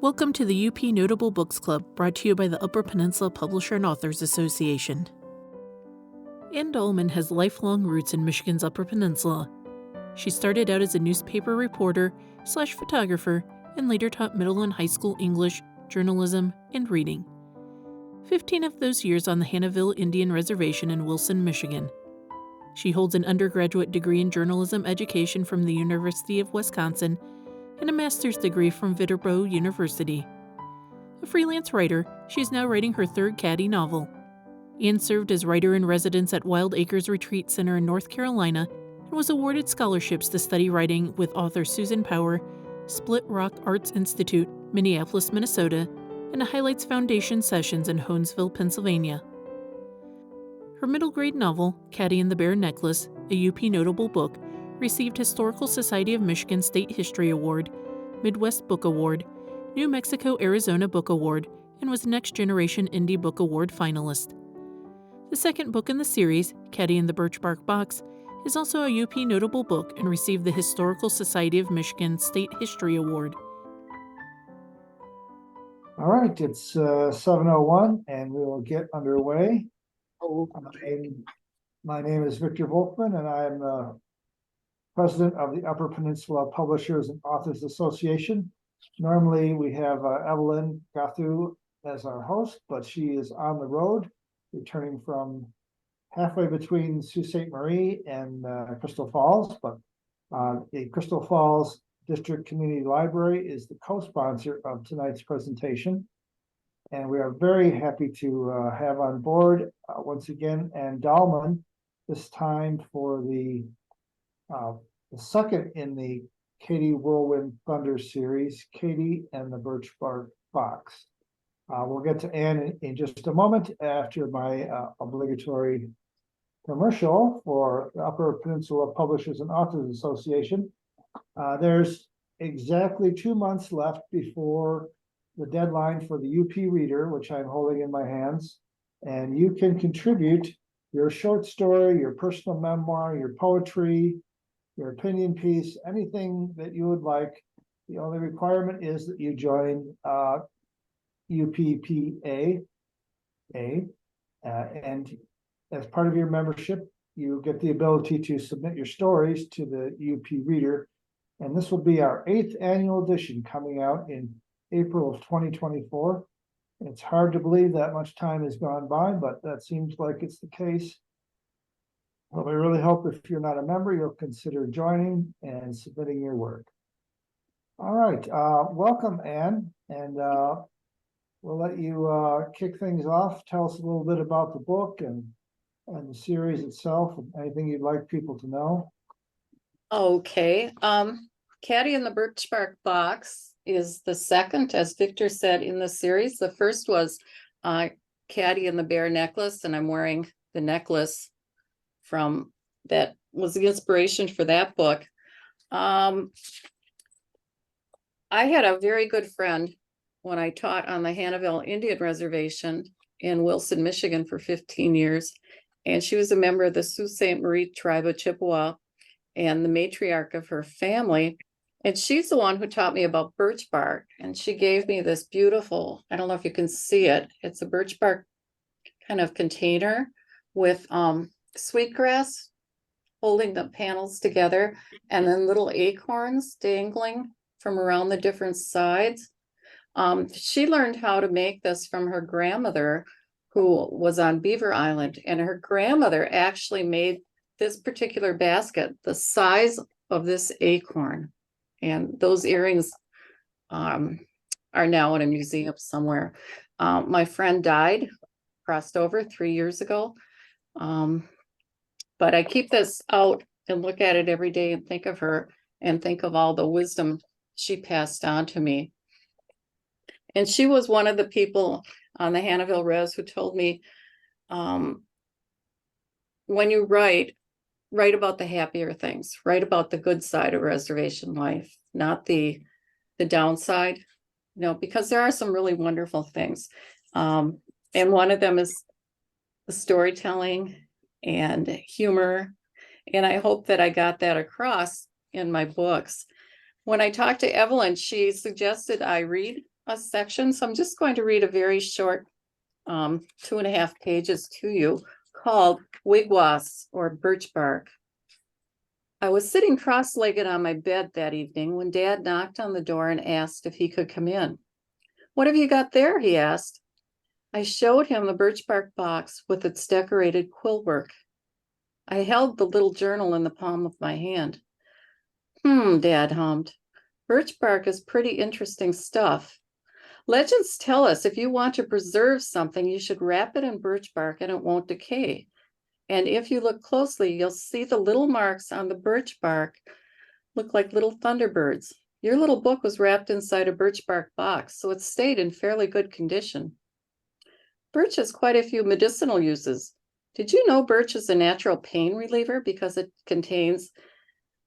Welcome to the UP Notable Books Club, brought to you by the Upper Peninsula Publisher and Authors Association. Ann Dallman has lifelong roots in Michigan's Upper Peninsula. She started out as a newspaper reporter/photographer and later taught middle and high school English, journalism, and reading. 15 of those years on the Hannahville Indian Reservation in Wilson, Michigan. She holds an undergraduate degree in journalism education from the University of Wisconsin and a master's degree from Viterbo University. A freelance writer, she is now writing her third Cady novel. Ann served as writer-in-residence at Wild Acres Retreat Center in North Carolina and was awarded scholarships to study writing with author Susan Power, Split Rock Arts Institute, Minneapolis, Minnesota, and a Highlights Foundation sessions in Honesdale, Pennsylvania. Her middle grade novel, Cady and the Bare Necklace, a UP Notable Book, received Historical Society of Michigan State History Award, Midwest Book Award, New Mexico-Arizona Book Award, and was Next Generation Indie Book Award finalist. The second book in the series, Cady and the Birchbark Box, is also a UP Notable Book and received the Historical Society of Michigan State History Award. All right, it's 7:01 and we will get underway. My name is Victor Volkman and I am the president of the Upper Peninsula Publishers and Authors Association. Normally we have Evelyn Gathu as our host, but she is on the road, returning from halfway between Sault Ste. Marie and Crystal Falls. But the Crystal Falls District Community Library is the co-sponsor of tonight's presentation. And we are very happy to have on board once again Ann Dallman, this time for the second in the Cady Whirlwind Thunder series, Cady and the Birchbark Box. We'll get to Ann in just a moment after my obligatory commercial for the Upper Peninsula Publishers and Authors Association. There's exactly 2 months left before the deadline for the UP Reader, which I'm holding in my hands, and you can contribute your short story, your personal memoir, your poetry, your opinion piece, anything that you would like. The only requirement is that you join UPPAA, and as part of your membership, you get the ability to submit your stories to the UP Reader, and this will be our 8th annual edition coming out in April of 2024. It's hard to believe that much time has gone by, but that seems like it's the case. Well, we really hope if you're not a member, you'll consider joining and submitting your work. All right, welcome, Ann, and we'll let you kick things off. Tell us a little bit about the book and the series itself, and anything you'd like people to know. Okay, Cady and the Birchbark Box is the second, as Victor said, in the series. The first was Cady and the Bare Necklace, and I'm wearing the necklace from that was the inspiration for that book. I had a very good friend when I taught on the Hannahville Indian Reservation in Wilson, Michigan for 15 years. And she was a member of the Sault Ste. Marie tribe of Chippewa and the matriarch of her family. And she's the one who taught me about birch bark. And she gave me this beautiful, I don't know if you can see it, it's a birch bark kind of container with sweetgrass holding the panels together, and then little acorns dangling from around the different sides. She learned how to make this from her grandmother, who was on Beaver Island, and her grandmother actually made this particular basket the size of this acorn. And those earrings are now in a museum somewhere. My friend died, crossed over 3 years ago. But I keep this out and look at it every day and think of her and think of all the wisdom she passed on to me. And she was one of the people on the Hannahville Res who told me, when you write about the happier things, write about the good side of reservation life, not the downside, because there are some really wonderful things. And one of them is the storytelling and humor. And I hope that I got that across in my books. When I talked to Evelyn, she suggested I read a section, so I'm just going to read a very short 2.5 pages to you called Wigwas or Birchbark. I was sitting cross-legged on my bed that evening when Dad knocked on the door and asked if he could come in. "What have you got there?" he asked. I showed him the birchbark box with its decorated quill work. I held the little journal in the palm of my hand. Dad hummed. "Birchbark is pretty interesting stuff. Legends tell us if you want to preserve something, you should wrap it in birchbark and it won't decay. And if you look closely, you'll see the little marks on the birch bark look like little thunderbirds. Your little book was wrapped inside a birchbark box, so it stayed in fairly good condition. Birch has quite a few medicinal uses. Did you know birch is a natural pain reliever because it contains,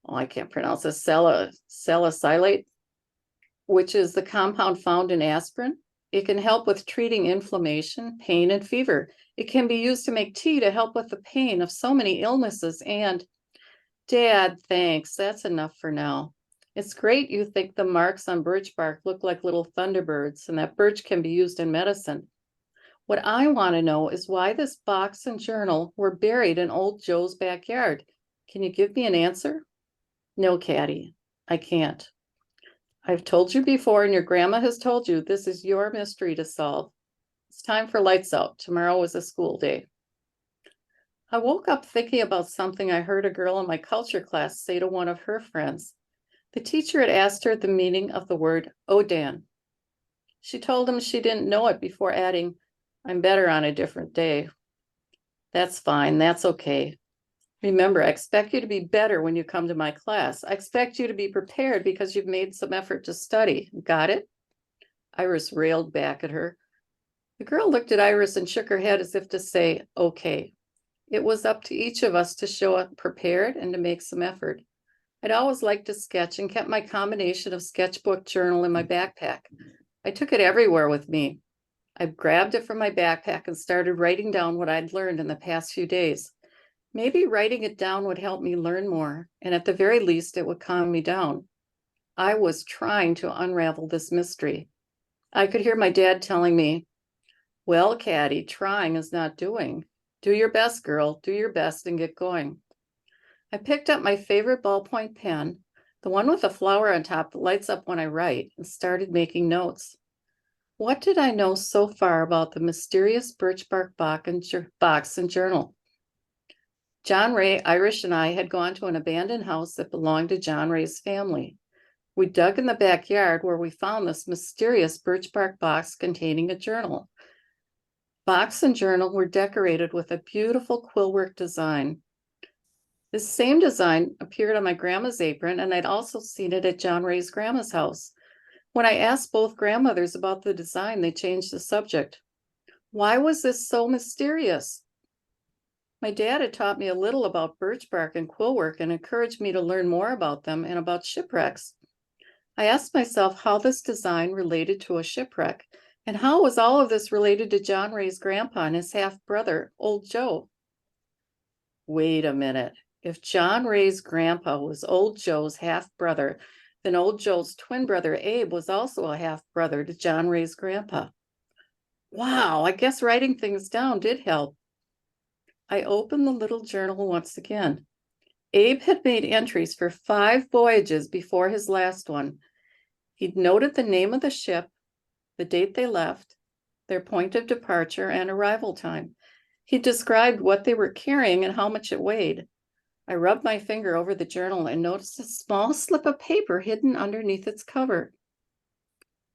I can't pronounce this, salicylate, which is the compound found in aspirin? It can help with treating inflammation, pain, and fever. It can be used to make tea to help with the pain of so many illnesses. And Dad, thanks. That's enough for now. It's great you think the marks on birch bark look like little thunderbirds and that birch can be used in medicine. What I want to know is why this box and journal were buried in old Joe's backyard. Can you give me an answer?" "No, Cady, I can't. I've told you before, and your grandma has told you, this is your mystery to solve. It's time for lights out. Tomorrow is a school day." I woke up thinking about something I heard a girl in my culture class say to one of her friends. The teacher had asked her the meaning of the word Odan. She told him she didn't know it before adding, "I'm better on a different day." "That's fine. That's okay. Remember, I expect you to be better when you come to my class. I expect you to be prepared because you've made some effort to study. Got it?" Iris railed back at her. The girl looked at Iris and shook her head as if to say, "Okay." It was up to each of us to show up prepared and to make some effort. I'd always liked to sketch and kept my combination of sketchbook journal in my backpack. I took it everywhere with me. I grabbed it from my backpack and started writing down what I'd learned in the past few days. Maybe writing it down would help me learn more, and at the very least, it would calm me down. I was trying to unravel this mystery. I could hear my dad telling me, "Well, Cady, trying is not doing. Do your best, girl. Do your best and get going." I picked up my favorite ballpoint pen, the one with a flower on top that lights up when I write, and started making notes. What did I know so far about the mysterious birchbark box and journal? John Ray, Irish, and I had gone to an abandoned house that belonged to John Ray's family. We dug in the backyard where we found this mysterious birchbark box containing a journal. Box and journal were decorated with a beautiful quillwork design. This same design appeared on my grandma's apron, and I'd also seen it at John Ray's grandma's house. When I asked both grandmothers about the design, they changed the subject. Why was this so mysterious? My dad had taught me a little about birchbark and quillwork and encouraged me to learn more about them and about shipwrecks. I asked myself how this design related to a shipwreck, and how was all of this related to John Ray's grandpa and his half-brother, Old Joe? Wait a minute. If John Ray's grandpa was Old Joe's half-brother, then Old Joe's twin brother Abe was also a half-brother to John Ray's grandpa. Wow, I guess writing things down did help. I opened the little journal once again. Abe had made entries for 5 voyages before his last one. He'd noted the name of the ship, the date they left, their point of departure, and arrival time. He described what they were carrying and how much it weighed. I rubbed my finger over the journal and noticed a small slip of paper hidden underneath its cover.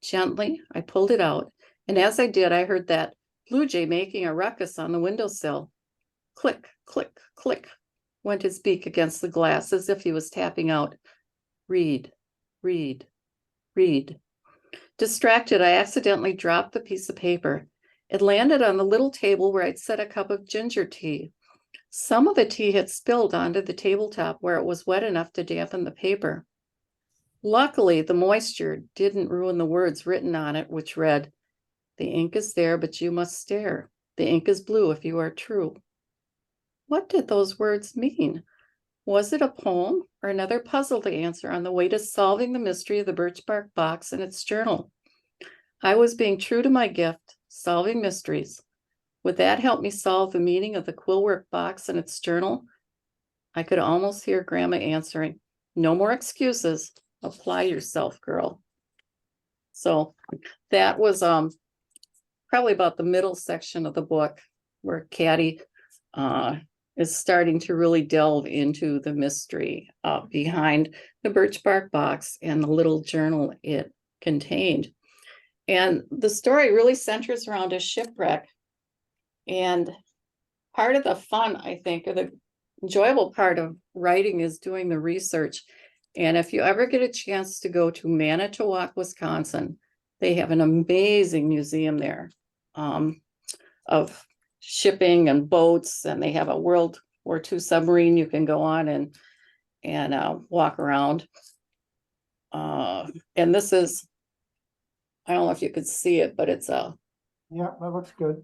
Gently, I pulled it out, and as I did, I heard that blue jay making a ruckus on the windowsill. Click, click, click, went his beak against the glass as if he was tapping out, "Read, read, read." Distracted, I accidentally dropped the piece of paper. It landed on the little table where I'd set a cup of ginger tea. Some of the tea had spilled onto the tabletop where it was wet enough to dampen the paper. Luckily, the moisture didn't ruin the words written on it, which read, "The ink is there, but you must stare. The ink is blue if you are true." What did those words mean? Was it a poem or another puzzle to answer on the way to solving the mystery of the birchbark box and its journal? I was being true to my gift, solving mysteries. Would that help me solve the meaning of the quillwork box and its journal? I could almost hear Grandma answering, no more excuses. Apply yourself, girl. So that was probably about the middle section of the book where Cady is starting to really delve into the mystery behind the Birchbark box and the little journal it contained. And the story really centers around a shipwreck. And part of the fun, I think, or the enjoyable part of writing is doing the research. And if you ever get a chance to go to Manitowoc, Wisconsin, they have an amazing museum there of shipping and boats, and they have a World War II submarine you can go on and walk around. And this is, I don't know if you could see it, but it's a Yeah, that looks good.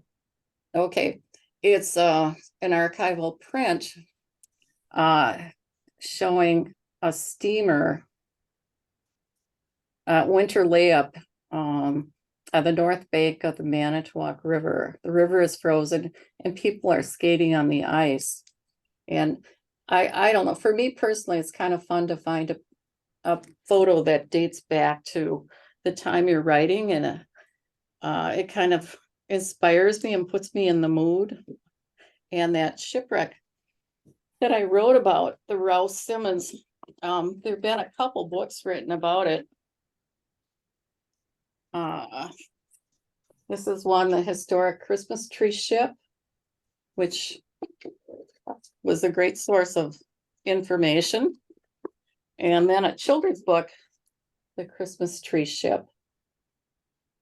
okay. It's an archival print showing a steamer winter layup on the north bank of the Manitowoc River. The river is frozen and people are skating on the ice. And I don't know, for me personally, it's kind of fun to find a photo that dates back to the time you're writing, and it kind of inspires me and puts me in the mood. And that shipwreck that I wrote about, the Rouse Simmons, there've been a couple books written about it. This is one, the historic Christmas tree ship, which was a great source of information. And then a children's book, the Christmas tree ship.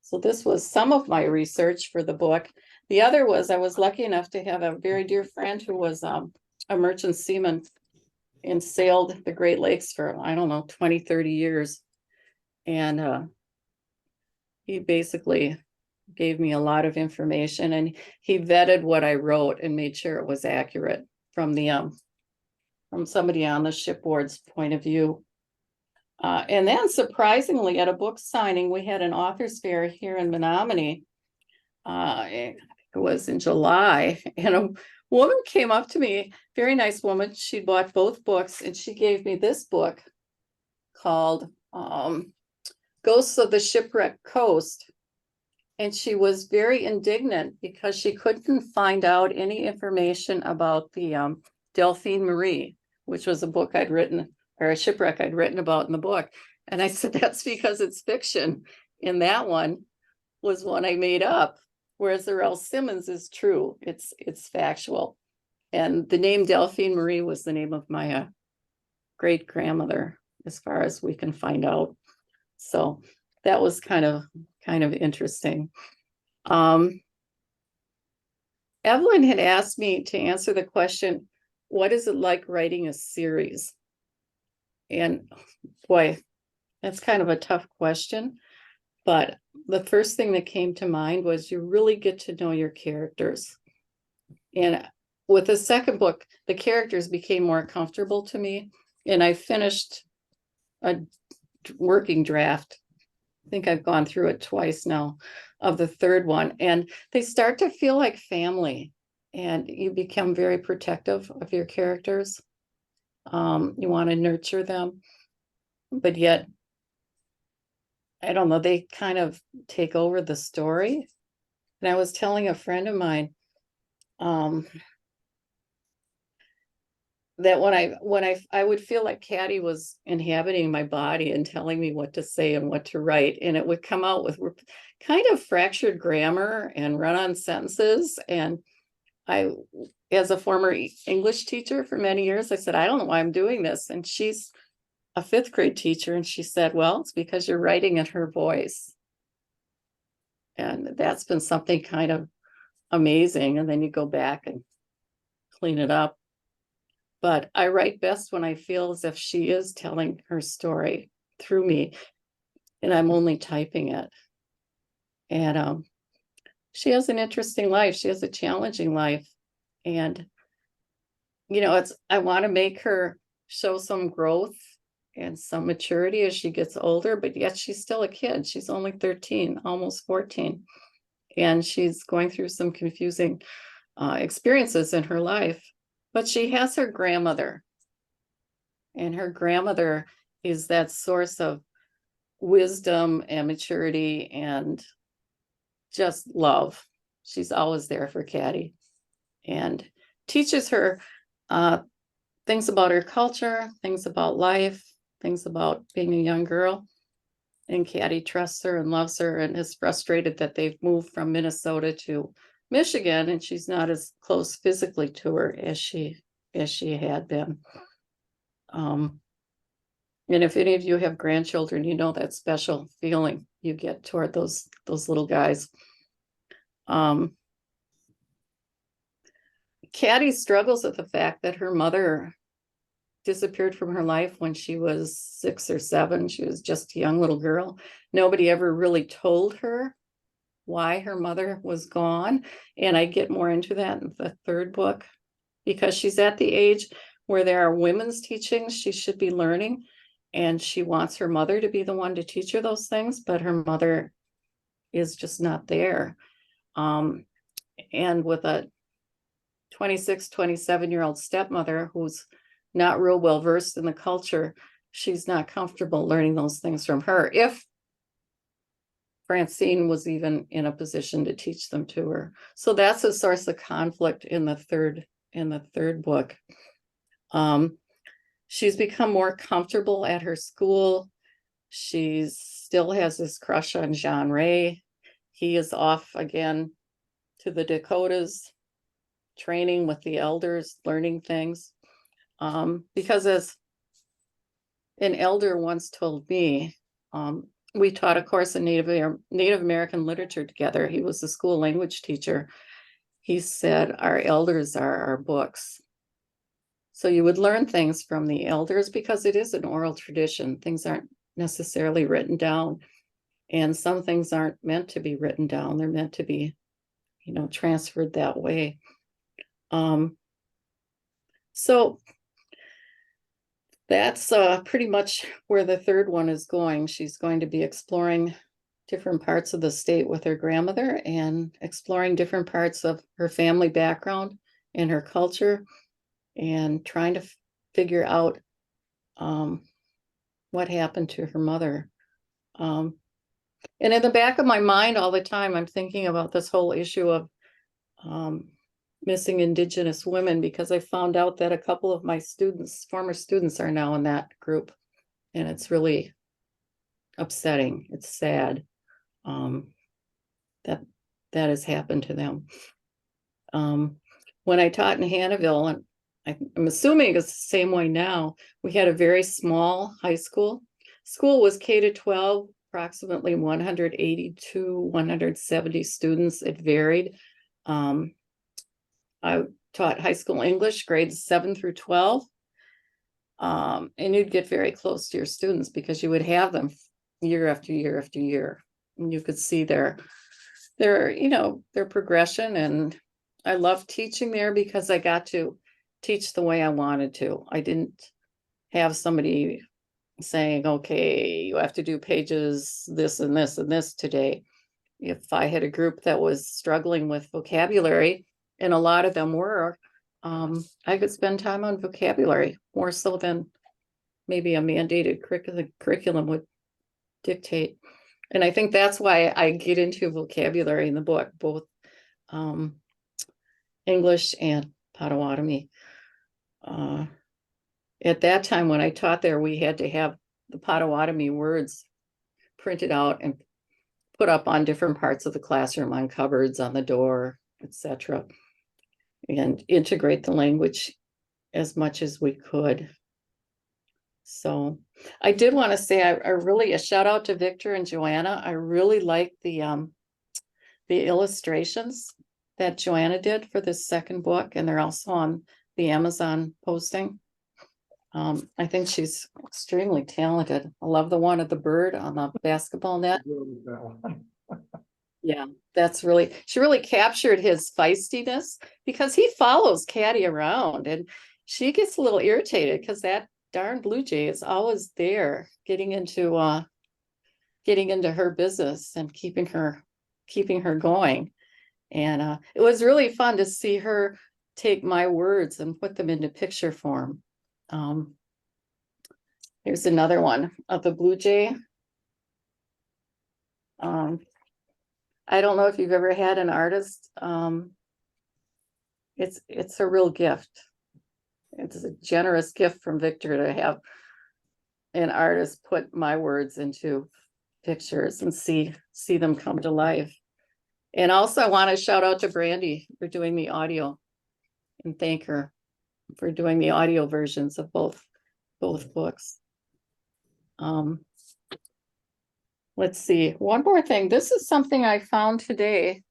So this was some of my research for the book. The other was, I was lucky enough to have a very dear friend who was a merchant seaman and sailed the Great Lakes for, I don't know, 20, 30 years. And he basically gave me a lot of information, and he vetted what I wrote and made sure it was accurate from the from somebody on the shipboard's point of view. And then surprisingly, at a book signing, we had an author's fair here in Menominee. It was in July, and a woman came up to me, very nice woman. She bought both books, and she gave me this book called Ghosts of the Shipwrecked Coast. And she was very indignant because she couldn't find out any information about the Delphine Marie, which was a book I'd written, or a shipwreck I'd written about in the book. And I said, that's because it's fiction. And that one was one I made up, whereas the Rouse Simmons is true. It's factual. And the name Delphine Marie was the name of my great grandmother, as far as we can find out. So that was kind of interesting. Evelyn had asked me to answer the question, what is it like writing a series? And boy, that's kind of a tough question. But the first thing that came to mind was you really get to know your characters. And with the second book, the characters became more comfortable to me. And I finished a working draft. I think I've gone through it twice now of the third one. And they start to feel like family. And you become very protective of your characters. You want to nurture them. But yet, I don't know, they kind of take over the story. And I was telling a friend of mine that when I would feel like Cady was inhabiting my body and telling me what to say and what to write, and it would come out with kind of fractured grammar and run-on sentences. And I, as a former English teacher for many years, I said, I don't know why I'm doing this. And she's a fifth grade teacher, and she said, well, it's because you're writing in her voice. And that's been something kind of amazing. And then you go back and clean it up. But I write best when I feel as if she is telling her story through me, and I'm only typing it. And she has an interesting life. She has a challenging life. And, you know, I want to make her show some growth and some maturity as she gets older, but yet she's still a kid. She's only 13, almost 14. And she's going through some confusing experiences in her life. But she has her grandmother. And her grandmother is that source of wisdom and maturity and just love. She's always there for Cady and teaches her things about her culture, things about life, things about being a young girl. And Cady trusts her and loves her and is frustrated that they've moved from Minnesota to Michigan and she's not as close physically to her as she had been. And if any of you have grandchildren, you know that special feeling you get toward those little guys. Cady struggles with the fact that her mother disappeared from her life when she was 6 or 7. She was just a young little girl. Nobody ever really told her why her mother was gone. And I get more into that in the 3rd book, because she's at the age where there are women's teachings she should be learning. And she wants her mother to be the one to teach her those things, but her mother is just not there. And with a 26, 27-year-old stepmother who's not real well versed in the culture, she's not comfortable learning those things from her, if Francine was even in a position to teach them to her. So that's a source of conflict in the third book. She's become more comfortable at her school. She still has this crush on Jean Ray. He is off again to the Dakotas, training with the elders, learning things. Because as an elder once told me, we taught a course in Native American literature together. He was a school language teacher. He said, our elders are our books. So you would learn things from the elders because it is an oral tradition. Things aren't necessarily written down. And some things aren't meant to be written down. They're meant to be, transferred that way. So that's pretty much where the 3rd one is going. She's going to be exploring different parts of the state with her grandmother and exploring different parts of her family background and her culture and trying to figure out what happened to her mother. And in the back of my mind all the time, I'm thinking about this whole issue of missing Indigenous women, because I found out that a couple of my former students are now in that group. And it's really upsetting. It's sad that has happened to them. When I taught in Hannahville, and I'm assuming it's the same way now, we had a very small high school. School was K-12, approximately 180 to 170 students. It varied. I taught high school English, grades 7 through 12. And you'd get very close to your students because you would have them year after year after year. And you could see their progression. And I loved teaching there because I got to teach the way I wanted to. I didn't have somebody saying, okay, you have to do pages this and this and this today. If I had a group that was struggling with vocabulary, and a lot of them were, I could spend time on vocabulary more so than maybe a mandated curriculum would dictate. And I think that's why I get into vocabulary in the book, both English and Potawatomi. At that time when I taught there, we had to have the Potawatomi words printed out and put up on different parts of the classroom, on cupboards, on the door, etc., and integrate the language as much as we could. So I did want to say a shout out to Victor and Joanna. I really like the illustrations that Joanna did for this 2nd book, and they're also on the Amazon posting. I think she's extremely talented. I love the one of the bird on the basketball net. Yeah, she really captured his feistiness, because he follows Cady around and she gets a little irritated because that darn blue jay is always there, getting into her business and keeping her going. And it was really fun to see her take my words and put them into picture form. Here's another one of the blue jay. I don't know if you've ever had an artist. It's a real gift. It's a generous gift from Victor to have an artist put my words into pictures and see them come to life. And also I want to shout out to Brandy for doing the audio and thank her for doing the audio versions of both books. Let's see, one more thing. This is something I found today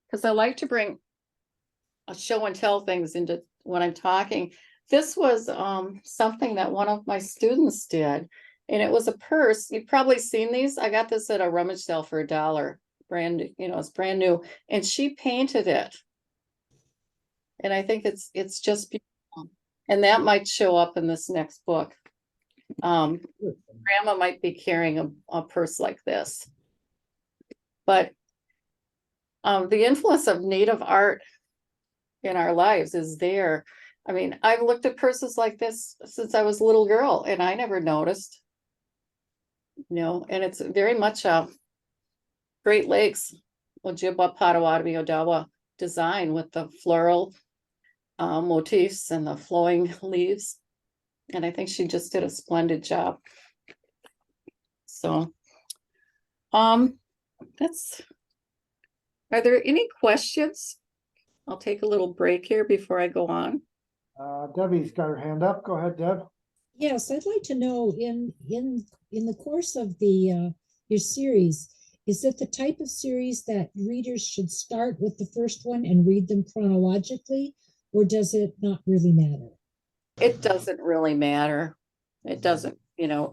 because I like to bring a show and tell things into when I'm talking. This was something that one of my students did, and it was a purse. You've probably seen these. I got this at a rummage sale for $1. Brand, it's brand new, and she painted it. And I think it's just beautiful. And that might show up in this next book. Grandma might be carrying a purse like this. But the influence of Native art in our lives is there. I mean, I've looked at purses like this since I was a little girl, and I never noticed. And it's very much a Great Lakes, Ojibwa, Potawatomi, Odawa design with the floral motifs and the flowing leaves. And I think she just did a splendid job. So, are there any questions? I'll take a little break here before I go on. Debbie's got her hand up. Go ahead, Deb. Yes, I'd like to know in the course of the your series, is it the type of series that readers should start with the first one and read them chronologically, or does it not really matter? It doesn't really matter. It doesn't, it's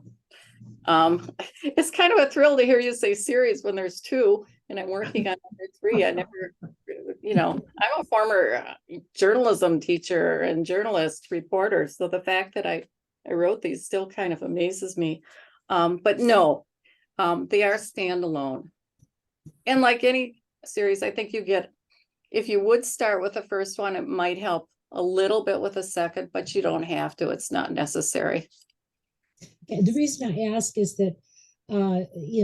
kind of a thrill to hear you say series when there's 2 and I'm working on number 3. I never, I'm a former journalism teacher and journalist reporter. So the fact that I wrote these still kind of amazes me. But no, they are standalone. And like any series, I think if you would start with the first one, it might help a little bit with a second, but you don't have to. It's not necessary. Okay. The reason I ask is that,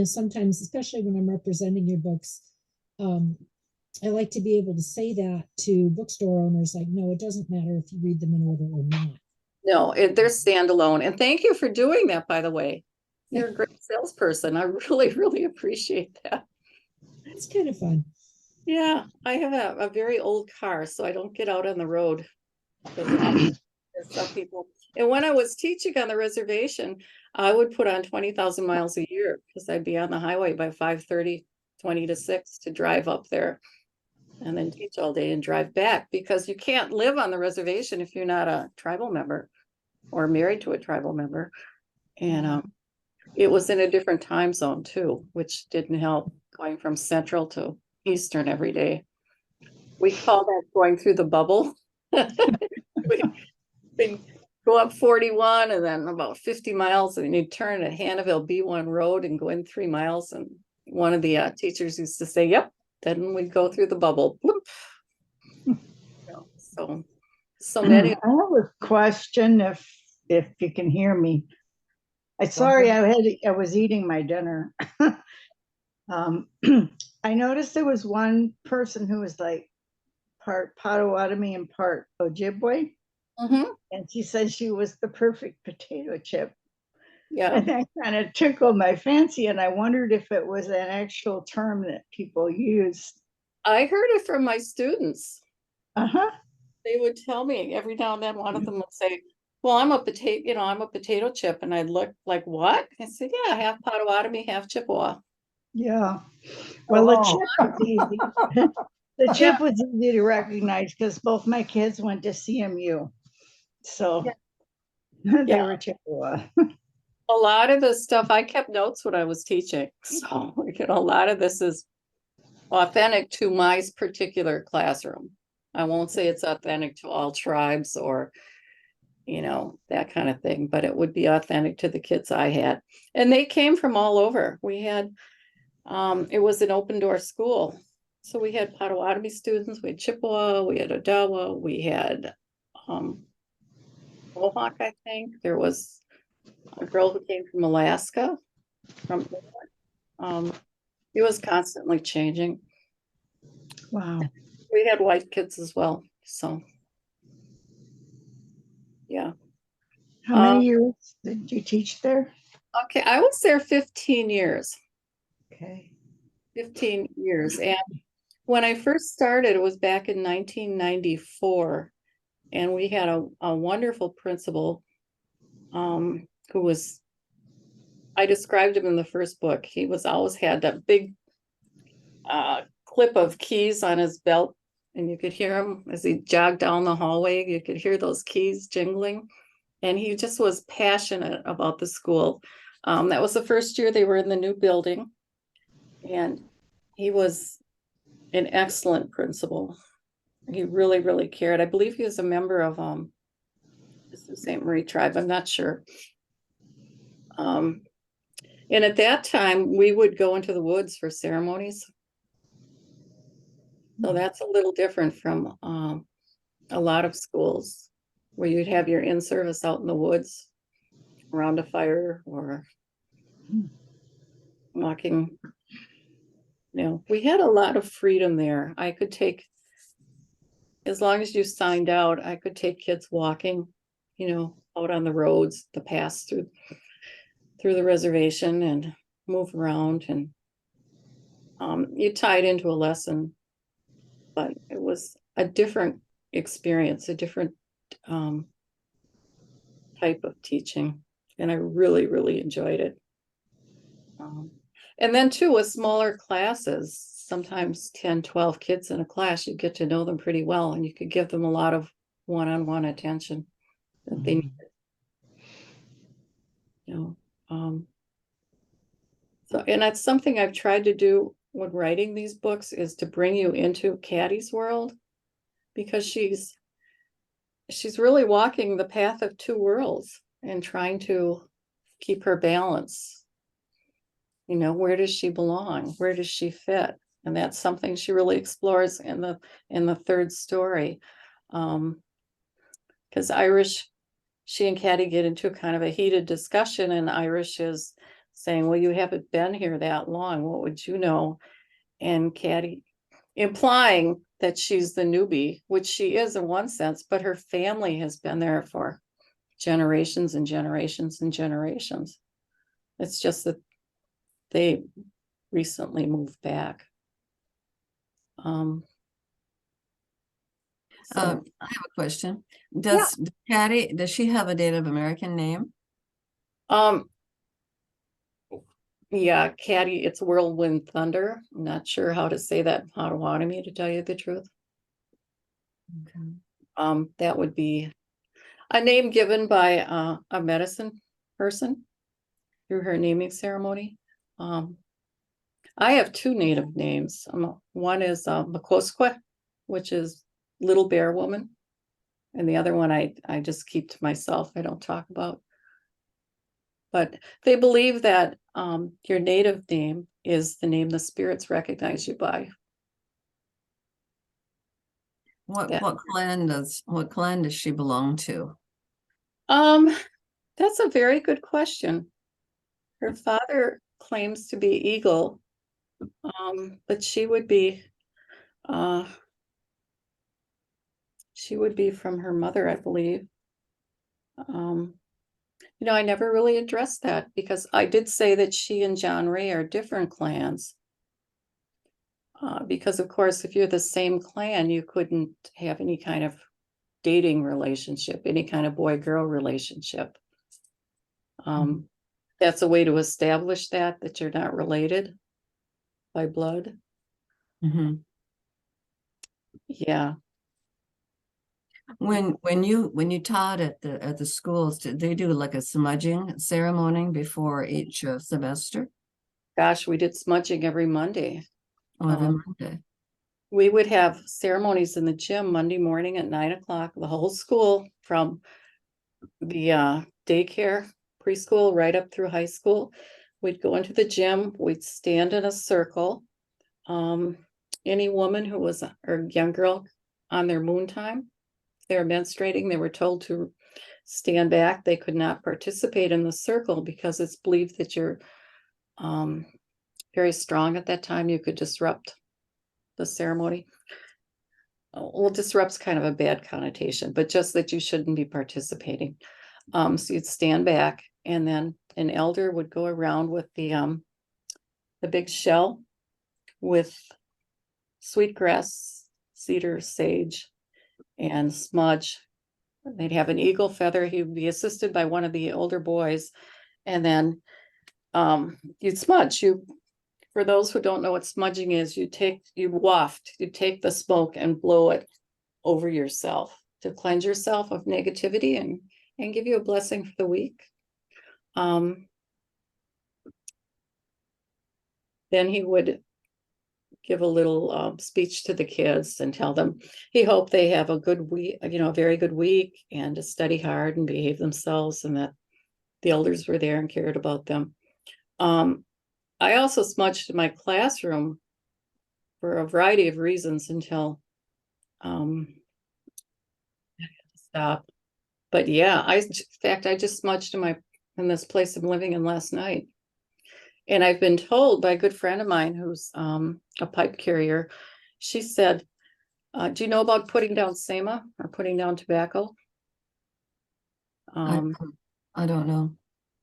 sometimes, especially when I'm representing your books, I like to be able to say that to bookstore owners, like, no, it doesn't matter if you read them in order or not. No, they're standalone. And thank you for doing that, by the way. You're a great salesperson. I really, really appreciate that. It's kind of fun. Yeah, I have a very old car, so I don't get out on the road. There's some people. And when I was teaching on the reservation, I would put on 20,000 miles a year because I'd be on the highway by 5:30, 20 to 6 to drive up there and then teach all day and drive back, because you can't live on the reservation if you're not a tribal member or married to a tribal member. And it was in a different time zone too, which didn't help, going from central to eastern every day. We call that going through the bubble. we go up 41 and then about 50 miles and you turn at Hannahville B1 Road and go in 3 miles. And one of the teachers used to say, yep, then we go through the bubble. So many. I have a question if you can hear me. Sorry, I was eating my dinner. I noticed there was one person who was like part Potawatomi and part Ojibwe. Mm-hmm. And she said she was the perfect potato chip. Yeah. And that kind of tickled my fancy. And I wondered if it was an actual term that people used. I heard it from my students. Uh-huh. They would tell me every now and then, one of them would say, well, I'm a potato chip. And I'd look like, what? I said, yeah, half Potawatomi, half Chippewa. Yeah. Well, the chip was easy. The chip was easy to recognize because both my kids went to CMU. So they were Chippewa. A lot of this stuff, I kept notes when I was teaching. So, a lot of this is authentic to my particular classroom. I won't say it's authentic to all tribes or you know, that kind of thing, but it would be authentic to the kids I had. And they came from all over. We had, it was an open door school. So we had Potawatomi students, we had Chippewa, we had Odawa, we had Mohawk, I think. There was a girl who came from Alaska. It was constantly changing. Wow. We had white kids as well. So yeah. How many years did you teach there? Okay, I was there 15 years. Okay. 15 years. And when I first started, it was back in 1994. And we had a wonderful principal who was, I described him in the first book. He was always had that big clip of keys on his belt, and you could hear him as he jogged down the hallway. You could hear those keys jingling. And he just was passionate about the school. That was the first year they were in the new building. And he was an excellent principal. He really, really cared. I believe he was a member of the Sault Ste. Marie tribe. I'm not sure. And at that time, we would go into the woods for ceremonies. So that's a little different from a lot of schools where you'd have your in-service out in the woods around a fire or walking. You know, we had a lot of freedom there. I could take, as long as you signed out, I could take kids walking, you know, out on the roads to pass through the reservation and move around, and you tie it into a lesson. But it was a different experience, a different type of teaching, and I really, really enjoyed it. And then too, with smaller classes, sometimes 10, 12 kids in a class, you get to know them pretty well, and you could give them a lot of one-on-one attention that they need. You know, so, and that's something I've tried to do when writing these books, is to bring you into Cady's world, because she's really walking the path of two worlds and trying to keep her balance. You know, where does she belong? Where does she fit? And that's something she really explores in the third story. Because Irish, she and Cady get into kind of a heated discussion, and Irish is saying, well, you haven't been here that long. What would you know? And Cady implying that she's the newbie, which she is in one sense, but her family has been there for generations and generations and generations. It's just that they recently moved back. I have a question. Does Cady, does she have a Native American name? Yeah, Cady, it's Whirlwind Thunder. I'm not sure how to say that in Potawatomi, to tell you the truth. Okay. That would be a name given by a medicine person through her naming ceremony. I have two Native names. One is Makosqua, which is Little Bear Woman, and the other one I just keep to myself. I don't talk about. But they believe that your native name is the name the spirits recognize you by. What clan does she belong to? That's a very good question. Her father claims to be Eagle, but she would be from her mother, I believe. You know, I never really addressed that, because I did say that she and John Ray are different clans. Because of course, if you're the same clan, you couldn't have any kind of dating relationship, any kind of boy-girl relationship. That's a way to establish that you're not related by blood. Mm-hmm. Yeah. When you taught at the schools, did they do like a smudging ceremony before each semester? Gosh, we did smudging every Monday. Oh, every Monday. We would have ceremonies in the gym Monday morning at 9 o'clock. The whole school, from the daycare, preschool, right up through high school. We'd go into the gym, we'd stand in a circle. Any woman who was, or young girl on their moon time, they were menstruating, they were told to stand back. They could not participate in the circle because it's believed that you're very strong at that time. You could disrupt the ceremony. Well, disrupt's kind of a bad connotation, but just that you shouldn't be participating. So you'd stand back, and then an elder would go around with the big shell with sweetgrass, cedar, sage, and smudge. They'd have an eagle feather. He would be assisted by one of the older boys, and then you'd smudge. For those who don't know what smudging is, you take the smoke and blow it over yourself to cleanse yourself of negativity and give you a blessing for the week. Then he would give a little speech to the kids and tell them he hoped they have a good week, a very good week, and to study hard and behave themselves, and that the elders were there and cared about them. I also smudged in my classroom for a variety of reasons until I had to stop. But yeah, in fact, I just smudged in this place I'm living in last night. And I've been told by a good friend of mine who's a pipe carrier, she said, do you know about putting down sema or putting down tobacco? I don't know.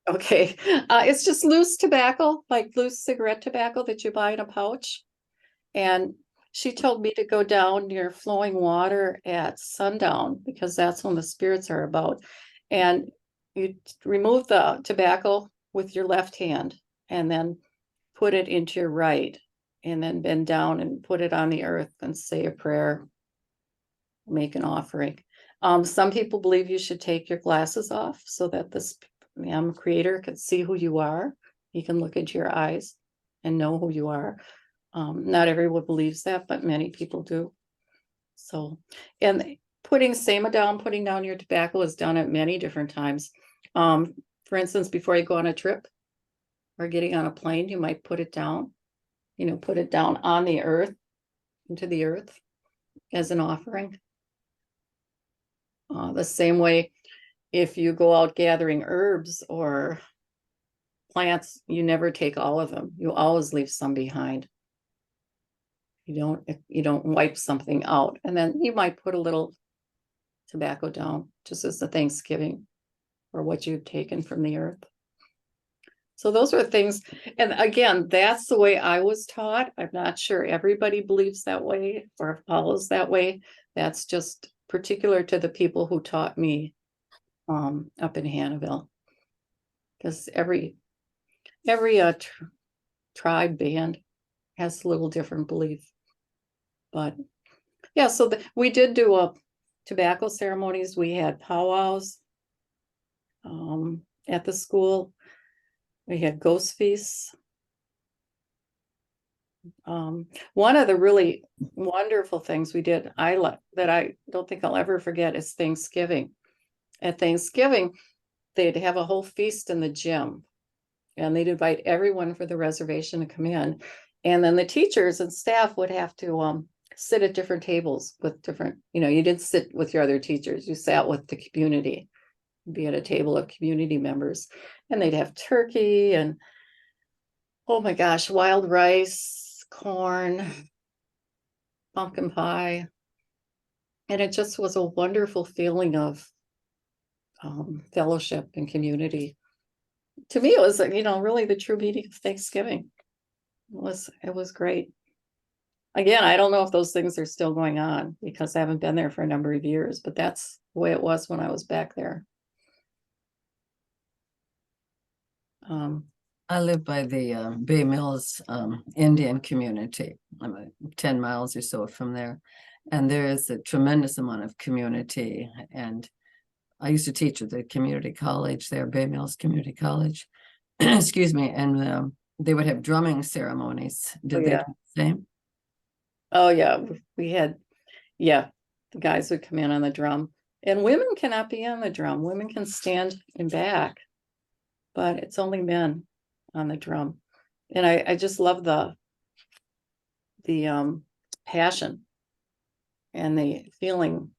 Okay, it's just loose tobacco, like loose cigarette tobacco that you buy in a pouch. And she told me to go down near flowing water at sundown because that's when the spirits are about. And you remove the tobacco with your left hand and then put it into your right, and then bend down and put it on the earth and say a prayer, make an offering. Some people believe you should take your glasses off so that the creator can see who you are. He can look into your eyes and know who you are. Not everyone believes that, but many people do. So, and putting sema down, putting down your tobacco is done at many different times. For instance, before you go on a trip or getting on a plane, you might put it down, put it down on the earth, into the earth as an offering. The same way, if you go out gathering herbs or plants, you never take all of them. You always leave some behind. You don't wipe something out. And then you might put a little tobacco down just as a Thanksgiving for what you've taken from the earth. So those are things. And again, that's the way I was taught. I'm not sure everybody believes that way or follows that way. That's just particular to the people who taught me up in Hannahville. Because every tribe band has a little different belief. But yeah, so we did do tobacco ceremonies. We had powwows at the school. We had ghost feasts. One of the really wonderful things we did, that I don't think I'll ever forget, is Thanksgiving. At Thanksgiving, they'd have a whole feast in the gym, and they'd invite everyone for the reservation to come in. And then the teachers and staff would have to sit at different tables with different, you didn't sit with your other teachers, you sat with the community. Be at a table of community members, and they'd have turkey and, oh my gosh, wild rice, corn, pumpkin pie. And it just was a wonderful feeling of fellowship and community. To me, it was, really the true meaning of Thanksgiving. It was great. Again, I don't know if those things are still going on because I haven't been there for a number of years, but that's the way it was when I was back there. I live by the Bay Mills Indian community. I'm 10 miles or so from there. And there is a tremendous amount of community. And I used to teach at the community college there, Bay Mills Community College. Excuse me. And they would have drumming ceremonies. Did they do the same? Oh, yeah. We had, the guys would come in on the drum. And women cannot be on the drum. Women can stand in back, but it's only men on the drum. And I just love the passion and the feeling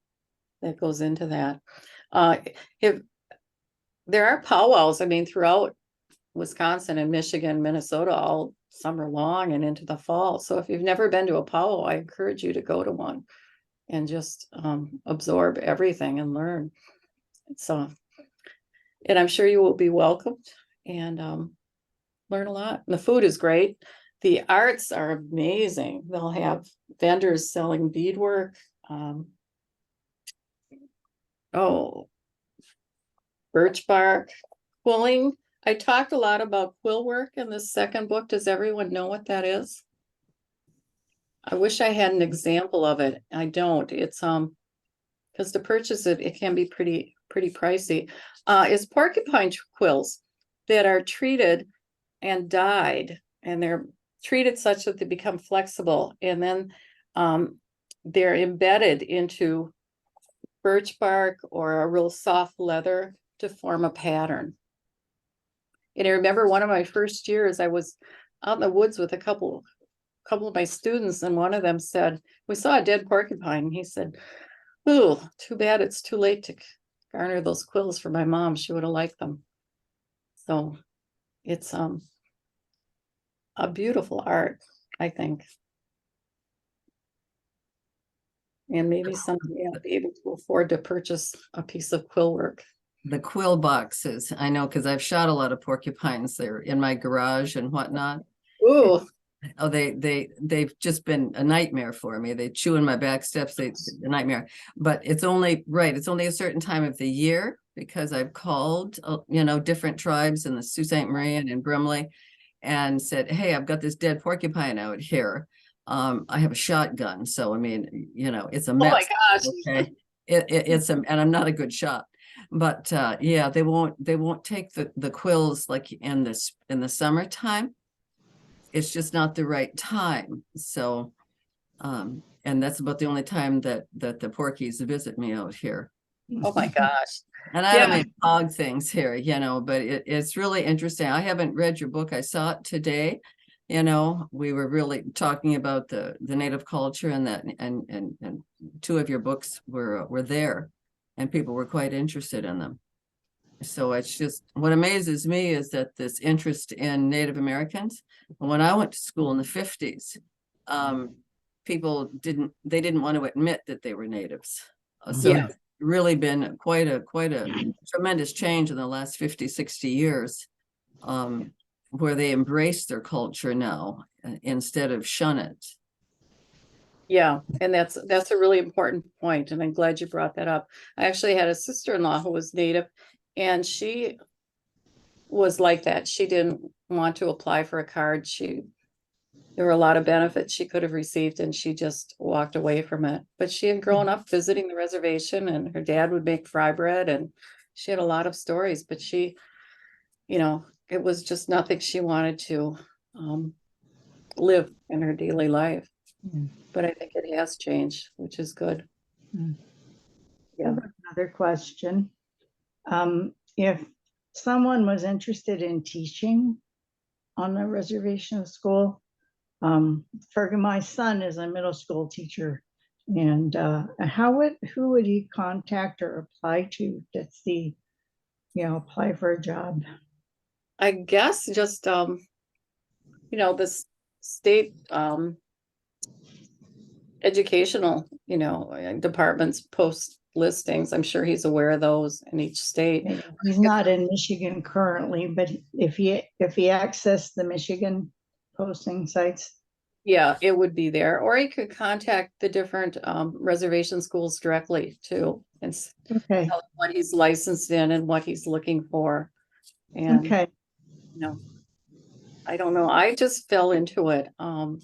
that goes into that. If there are powwows, I mean, throughout Wisconsin and Michigan, Minnesota, all summer long and into the fall. So if you've never been to a powwow, I encourage you to go to one and just absorb everything and learn. So, and I'm sure you will be welcomed and learn a lot. And the food is great. The arts are amazing. They'll have vendors selling beadwork. Birchbark, quilling. I talked a lot about quill work in the second book. Does everyone know what that is? I wish I had an example of it. I don't. It's because to purchase it, it can be pretty pricey. It's porcupine quills that are treated and dyed, and they're treated such that they become flexible, and then they're embedded into birch bark or a real soft leather to form a pattern. And I remember one of my first years, I was out in the woods with a couple of my students, and one of them said, we saw a dead porcupine, and he said, "Ooh, too bad it's too late to garner those quills for my mom. She would have liked them." So it's a beautiful art, I think. And maybe someday I'll be able to afford to purchase a piece of quill work. The quill boxes, I know, because I've shot a lot of porcupines. They're in my garage and whatnot. Ooh. Oh, they've just been a nightmare for me. They chew in my back steps. A nightmare. But it's only a certain time of the year, because I've called, different tribes in the Sault Ste. Marie and in Brimley, and said, "Hey, I've got this dead porcupine out here. I have a shotgun, so I mean, it's a mess." Oh my gosh. Okay, and I'm not a good shot. But yeah, they won't take the quills like in the summertime. It's just not the right time. So and that's about the only time that the porkies visit me out here. Oh my gosh. And I don't make hog things here, but it's really interesting. I haven't read your book. I saw it today. We were really talking about the native culture, and that and two of your books were there, and people were quite interested in them. So it's just, what amazes me is that this interest in Native Americans. When I went to school in the 50s, people didn't want to admit that they were natives. So Yeah. it's really been quite a tremendous change in the last 50, 60 years, where they embrace their culture now instead of shun it. Yeah, and that's a really important point, and I'm glad you brought that up. I actually had a sister-in-law who was Native, and she was like that. She didn't want to apply for a card. There were a lot of benefits she could have received, and she just walked away from it. But she had grown up visiting the reservation, and her dad would make fry bread, and she had a lot of stories, but she, it was just nothing she wanted to live in her daily life. But I think it has changed, which is good. Yeah. Another question. If someone was interested in teaching on a reservation school, for my son is a middle school teacher, and who would he contact or apply to apply for a job? I guess just the state educational departments post listings. I'm sure he's aware of those in each state. He's not in Michigan currently, but if he accessed the Michigan posting sites, yeah, it would be there. Or he could contact the different reservation schools directly too, and tell them what he's licensed in and what he's looking for. And I don't know. I just fell into it. I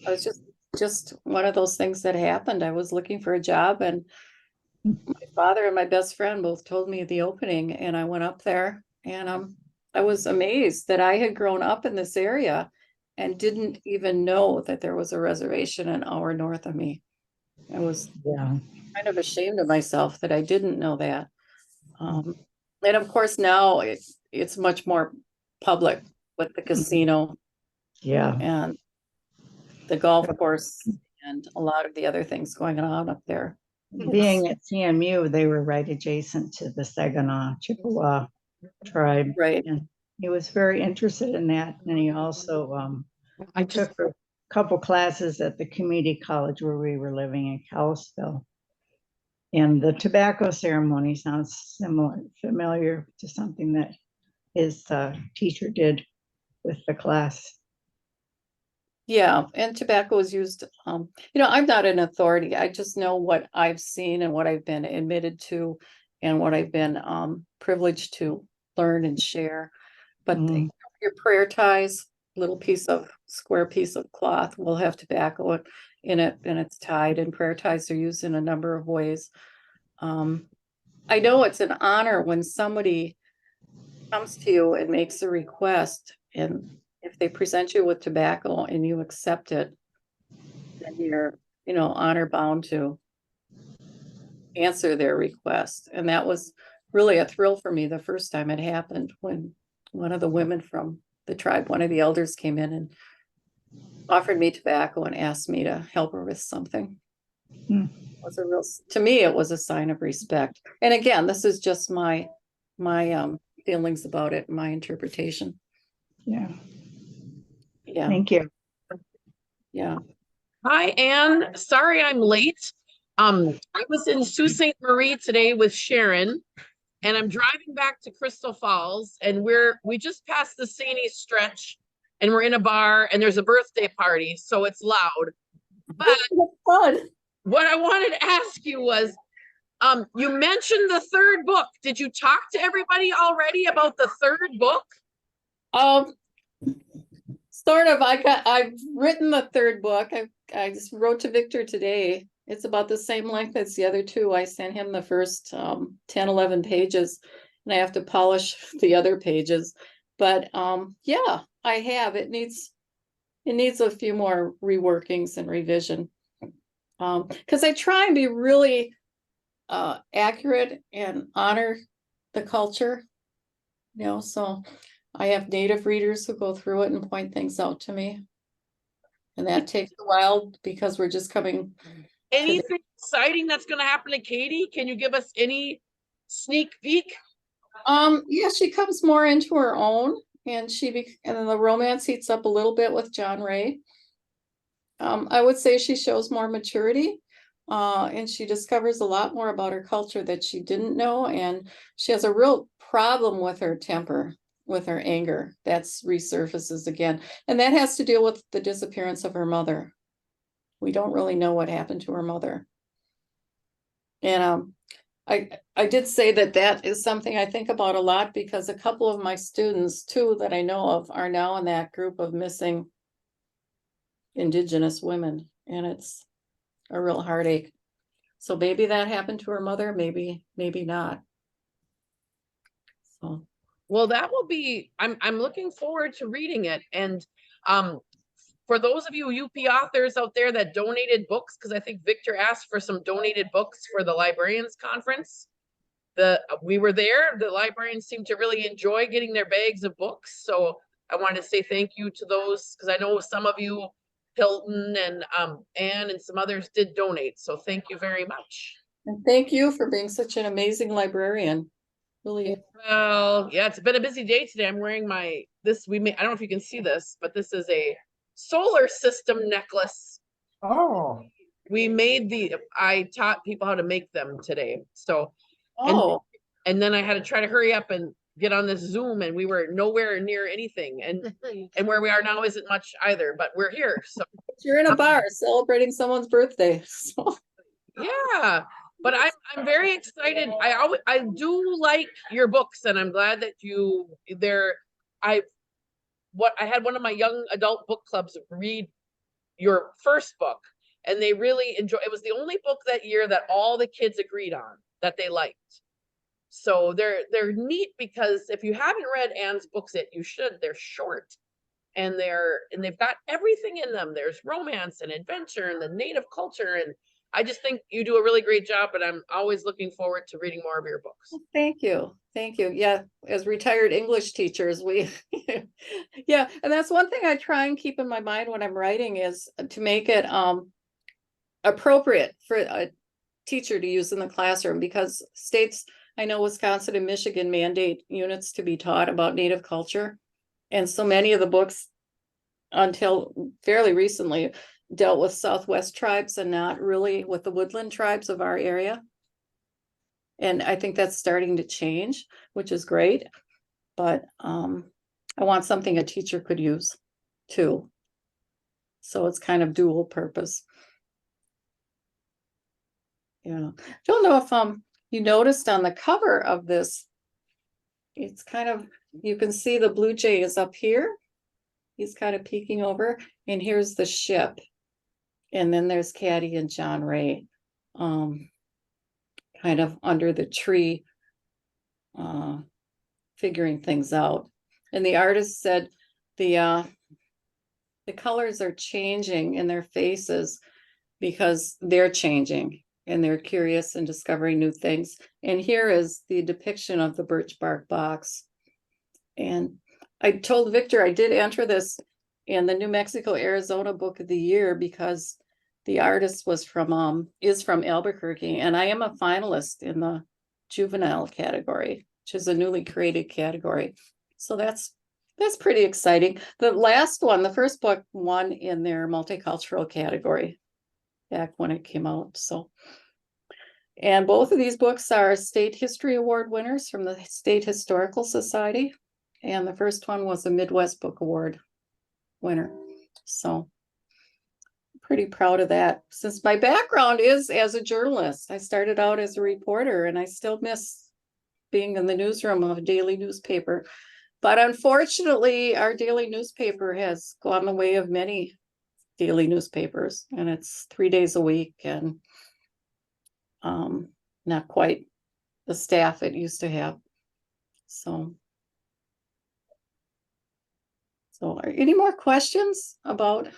was just one of those things that happened. I was looking for a job, and my father and my best friend both told me the opening, and I went up there, and I was amazed that I had grown up in this area and didn't even know that there was a reservation an hour north of me. I was Yeah. kind of ashamed of myself that I didn't know that. And of course now it's much more public with the casino Yeah. and the golf course and a lot of the other things going on up there. Being at CMU, they were right adjacent to the Saginaw Chippewa tribe. Right. And he was very interested in that. And he also I just, took a couple classes at the community college where we were living in Kalispell. And the tobacco ceremony sounds familiar to something that his teacher did with the class. Yeah, and tobacco is used, you know, I'm not an authority. I just know what I've seen and what I've been admitted to and what I've been privileged to learn and share. But your prayer ties, little square piece of cloth will have tobacco in it and it's tied, and prayer ties are used in a number of ways. I know it's an honor when somebody comes to you and makes a request, and if they present you with tobacco and you accept it, then you're, you know, honor bound to answer their request. And that was really a thrill for me the first time it happened, when one of the women from the tribe, one of the elders, came in and offered me tobacco and asked me to help her with something. It was to me, it was a sign of respect. And again, this is just my feelings about it, my interpretation. Yeah. Yeah. Thank you. Yeah. hi, Anne. Sorry I'm late. I was in Sault Ste. Marie today with Sharon, and I'm driving back to Crystal Falls, and we just passed the Saney stretch, and we're in a bar, and there's a birthday party, so it's loud. But Fun. what I wanted to ask you was, you mentioned the third book. Did you talk to everybody already about the third book? Sort of. I've written the third book. I just wrote to Victor today. It's about the same length as the other two. I sent him the first 10, 11 pages, and I have to polish the other pages. But yeah, I have. It needs a few more reworkings and revision. Because I try and be really accurate and honor the culture, you know, so I have native readers who go through it and point things out to me. And that takes a while because we're just coming. Anything exciting that's going to happen to Cady? Can you give us any sneak peek? Yeah, she comes more into her own, and then the romance heats up a little bit with John Ray. I would say she shows more maturity, and she discovers a lot more about her culture that she didn't know, and she has a real problem with her temper, with her anger. That's resurfaces again, and that has to deal with the disappearance of her mother. We don't really know what happened to her mother. And I did say that is something I think about a lot, because a couple of my students, two that I know of, are now in that group of missing Indigenous women, and it's a real heartache. So maybe that happened to her mother, maybe not. So well, that will be, I'm looking forward to reading it. And for those of you UP authors out there that donated books, because I think Victor asked for some donated books for the librarians conference. We were there. The librarians seemed to really enjoy getting their bags of books. So I wanted to say thank you to those, because I know some of you, Hilton and Anne and some others, did donate. So thank you very much. And thank you for being such an amazing librarian. Really. Well, yeah, it's been a busy day today. I'm wearing I don't know if you can see this, but this is a solar system necklace. Oh. I taught people how to make them today. So, and then I had to try to hurry up and get on this Zoom, and we were nowhere near anything. And where we are now isn't much either, but we're here. So you're in a bar celebrating someone's birthday. So yeah, but I'm very excited. I do like your books, and I'm glad that I had one of my young adult book clubs read your first book, and they really enjoyed. It was the only book that year that all the kids agreed on that they liked. So they're neat, because if you haven't read Anne's books yet, you should. They're short, and they've got everything in them. There's romance and adventure and the native culture, and I just think you do a really great job, and I'm always looking forward to reading more of your books. Thank you. Thank you. Yeah, as retired English teachers, we, yeah, and that's one thing I try and keep in my mind when I'm writing is to make it appropriate for a teacher to use in the classroom, because states, I know Wisconsin and Michigan mandate units to be taught about Native culture. And so many of the books until fairly recently dealt with Southwest tribes and not really with the woodland tribes of our area. And I think that's starting to change, which is great. But I want something a teacher could use too. So it's kind of dual purpose. Yeah. Don't know if you noticed on the cover of this, it's kind of, you can see the blue jay is up here. He's kind of peeking over, and here's the ship. And then there's Cady and John Ray, kind of under the tree, figuring things out. And the artist said the colors are changing in their faces because they're changing and they're curious and discovering new things. And here is the depiction of the birchbark box. And I told Victor I did enter this in the New Mexico, Arizona Book of the Year because the artist was from is from Albuquerque, and I am a finalist in the juvenile category, which is a newly created category. So that's pretty exciting. The last one, the first book, won in their multicultural category back when it came out. So, and both of these books are State History Award winners from the State Historical Society. And the first one was a Midwest Book Award winner. So pretty proud of that. Since my background is as a journalist, I started out as a reporter, and I still miss being in the newsroom of a daily newspaper. But unfortunately, our daily newspaper has gone the way of many daily newspapers, and it's 3 days a week and not quite the staff it used to have. So any more questions about?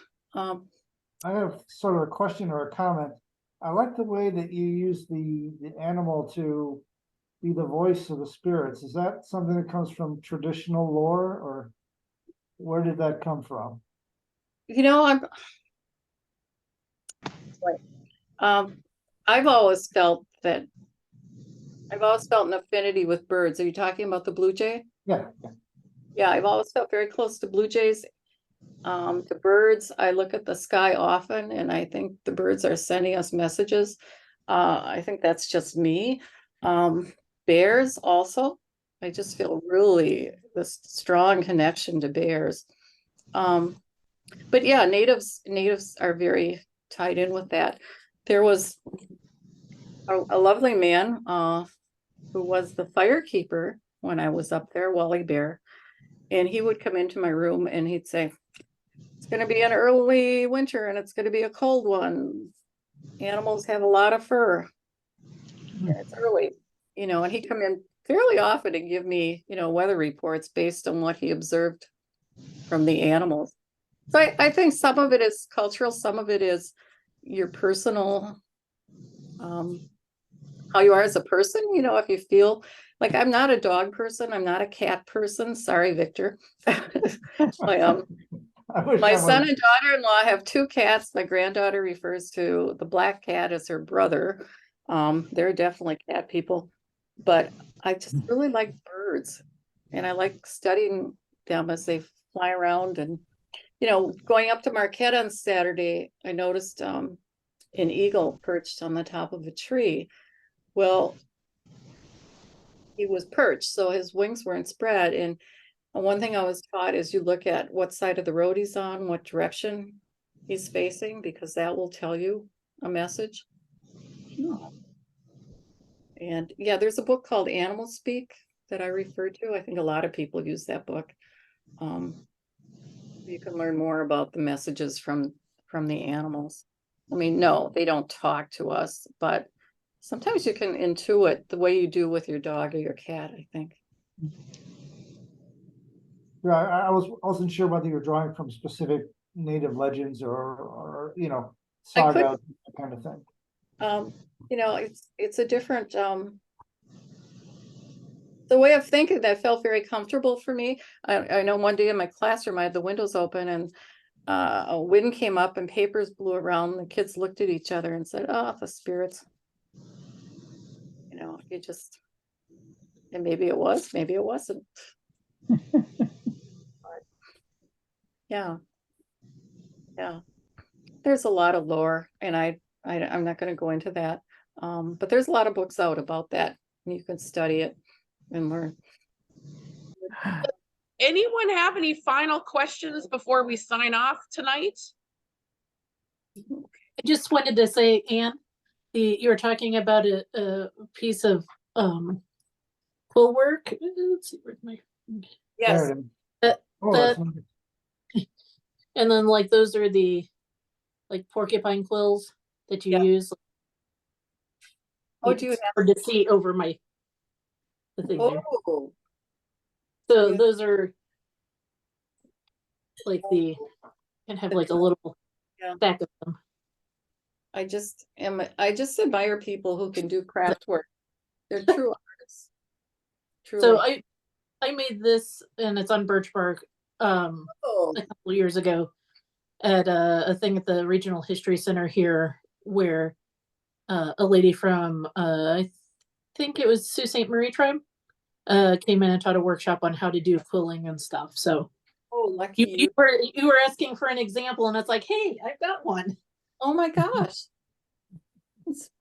I have sort of a question or a comment. I like the way that you use the animal to be the voice of the spirits. Is that something that comes from traditional lore, or where did that come from? You know, I've always felt an affinity with birds. Are you talking about the blue jay? Yeah. Yeah, I've always felt very close to blue jays. The birds, I look at the sky often, and I think the birds are sending us messages. I think that's just me. Bears also, I just feel really this strong connection to bears. But yeah, natives are very tied in with that. There was a lovely man who was the firekeeper when I was up there, Wally Bear, and he would come into my room and he'd say, "It's going to be an early winter and it's going to be a cold one. Animals have a lot of fur. And it's early," and he'd come in fairly often and give me, weather reports based on what he observed from the animals. So I think some of it is cultural, some of it is your personal, how you are as a person. If you feel like, I'm not a dog person, I'm not a cat person. Sorry, Victor. My son and daughter-in-law have 2 cats. My granddaughter refers to the black cat as her brother. They're definitely cat people, but I just really like birds, and I like studying them as they fly around. And going up to Marquette on Saturday, I noticed an eagle perched on the top of a tree. Well, he was perched, so his wings weren't spread. And one thing I was taught is you look at what side of the road he's on, what direction he's facing, because that will tell you a message. And yeah, there's a book called Animal Speak that I refer to. I think a lot of people use that book. You can learn more about the messages from the animals. I mean, no, they don't talk to us, but sometimes you can intuit the way you do with your dog or your cat, I think. Yeah, I wasn't sure whether you're drawing from specific native legends or sagas, that kind of thing. You know, it's a different, the way of thinking that felt very comfortable for me. I know one day in my classroom, I had the windows open and a wind came up and papers blew around. The kids looked at each other and said, "Oh, the spirits." You know, and maybe it was, maybe it wasn't. Yeah. Yeah. There's a lot of lore, and I'm not going to go into that. But there's a lot of books out about that. And you can study it and learn. Anyone have any final questions before we sign off tonight? I just wanted to say, Anne, you were talking about a piece of quill work. Let's see, where's my Yes. There it is. that, Oh, that, that's- and then like those are the like porcupine quills that you Yeah. use. Oh, do you It's have? hard to see over the thing there. Oh, So yeah. those are like can have like a little Yeah. stack of them. I just admire people who can do craft work. They're true artists. Truly. So I made this, and it's on Birchbark Oh, a couple years ago at a thing at the Regional History Center here, where a lady from I think it was Sault Ste. Marie tribe came in and taught a workshop on how to do quilling and stuff. So lucky you were asking for an example, and it's like, hey, I've got one. Oh my gosh.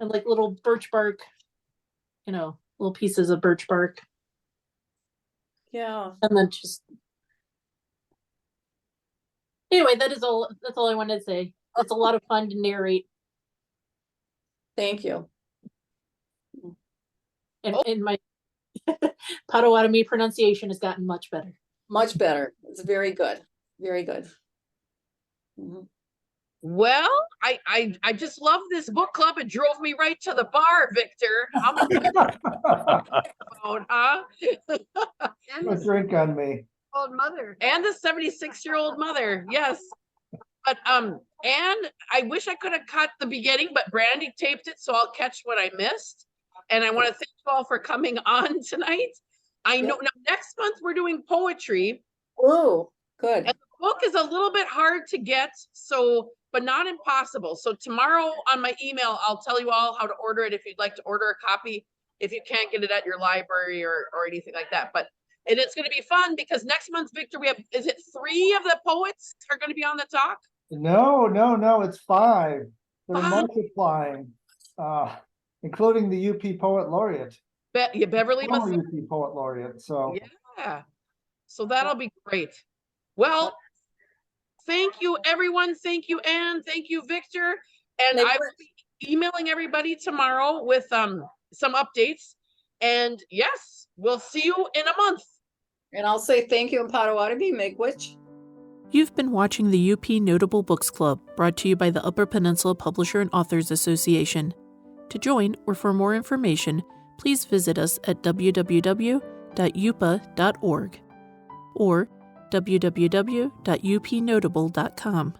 And like little birch bark, little pieces of birch bark. Yeah. And then just anyway, that's all I wanted to say. It's a lot of fun to narrate. Thank you. And my Potawatomi pronunciation has gotten much better. Much better. It's very good. Very good. Mhm. Well, I just love this book club. It drove me right to the bar, Victor. How much about, huh? A drink on me. Old mother. And the 76-year-old mother, yes. But and I wish I could have cut the beginning, but Brandy taped it, so I'll catch what I missed. And I want to thank you all for coming on tonight. I know now next month we're doing poetry. Oh, good. And the book is a little bit hard to get, but not impossible. So tomorrow on my email, I'll tell you all how to order it if you'd like to order a copy, if you can't get it at your library or anything like that. And it's going to be fun because next month, Victor, we have, is it 3 of the poets are going to be on the talk? No, it's 5. They're 5? multiplying, including the UP Poet Laureate. Beverly Former Mathis. UP Poet Laureate, so. Yeah. So that'll be great. Well, thank you, everyone. Thank you, Anne. Thank you, Victor. And I will be emailing everybody tomorrow with some updates. And yes, we'll see you in a month. And I'll say thank you in Potawatomi, Miigwech. You've been watching the UP Notable Books Club, brought to you by the Upper Peninsula Publisher and Authors Association. To join or for more information, please visit us at www.upaa.org or www.upnotable.com.